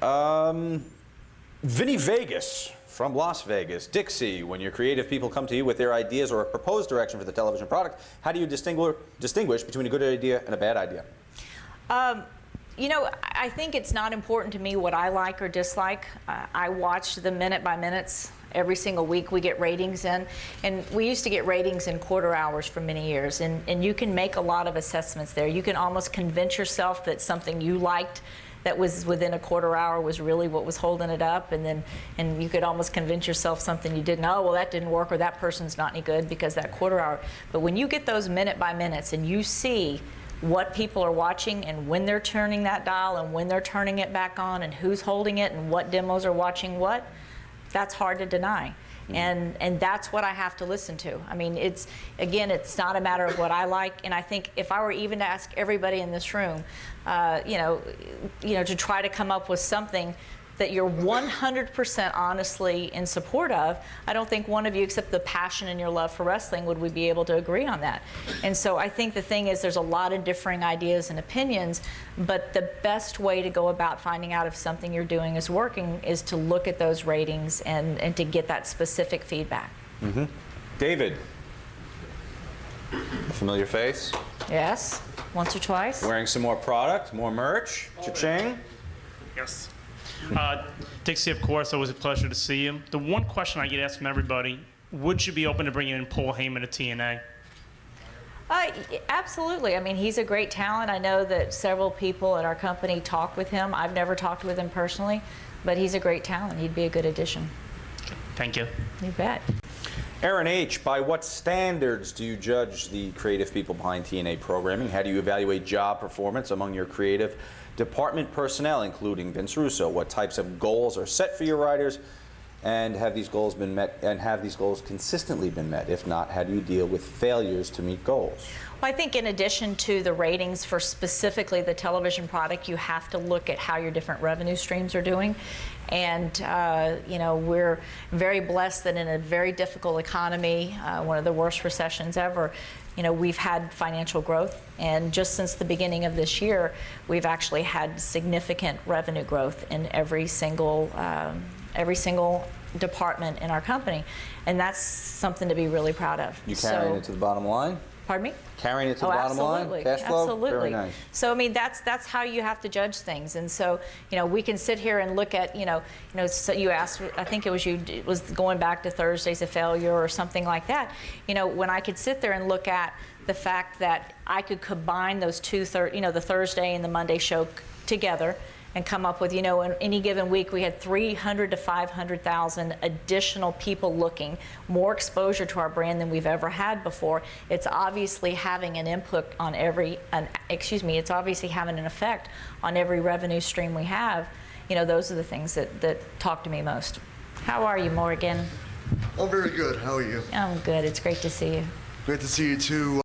Vinny Vegas from Las Vegas. Dixie, when your creative people come to you with their ideas or a proposed direction for the television product, how do you distinguish between a good idea and a bad idea? You know, I think it's not important to me what I like or dislike. I watch the minute by minutes. Every single week we get ratings in, and we used to get ratings in quarter hours for many years, and you can make a lot of assessments there. You can almost convince yourself that something you liked that was within a quarter hour was really what was holding it up, and you could almost convince yourself something you didn't know, well, that didn't work, or that person's not any good because that quarter hour. But when you get those minute by minutes and you see what people are watching and when they're turning that dial and when they're turning it back on and who's holding it and what demos are watching what, that's hard to deny. And that's what I have to listen to. I mean, it's not a matter of what I like, and I think if I were even to ask everybody in this room, you know, to try to come up with something that you're 100% honestly in support of, I don't think one of you, except the passion and your love for wrestling, would we be able to agree on that. And so I think the thing is there's a lot of differing ideas and opinions, but the best way to go about finding out if something you're doing is working is to look at those ratings and to get that specific feedback. Mm-hmm. David, a familiar face? Yes, once or twice. Wearing some more product, more merch, cha-ching? Yes. Dixie, of course, always a pleasure to see you. The one question I get asked from everybody, would you be open to bringing in Paul Heyman to TNA? Absolutely. I mean, he's a great talent. I know that several people at our company talk with him. I've never talked with him personally, but he's a great talent. He'd be a good addition. Thank you. You bet. Aaron H., by what standards do you judge the creative people behind TNA programming? How do you evaluate job performance among your creative department personnel, including Vince Russo? What types of goals are set for your writers, and have these goals been met, and have these goals consistently been met? If not, how do you deal with failures to meet goals? Well, I think in addition to the ratings for specifically the television product, you have to look at how your different revenue streams are doing. And you know, we're very blessed that in a very difficult economy, one of the worst recessions ever, you know, we've had financial growth, and just since the beginning of this year, we've actually had significant revenue growth in every single department in our company, and that's something to be really proud of. You carrying it to the bottom line? Pardon me? Carrying it to the bottom line? Cash flow? Absolutely. Very nice. So I mean, that's how you have to judge things. And so, you know, we can sit here and look at, you know, so you asked, I think it was you, it was going back to Thursday's a failure or something like that. You know, when I could sit there and look at the fact that I could combine those two, the Thursday and the Monday show together and come up with, you know, in any given week we had 300 to 500,000 additional people looking, more exposure to our brand than we've ever had before. It's obviously having an input on it's obviously having an effect on every revenue stream we have. You know, those are the things that talk to me most. How are you, Morgan? I'm very good. How are you? I'm good. It's great to see you. Great to see you too.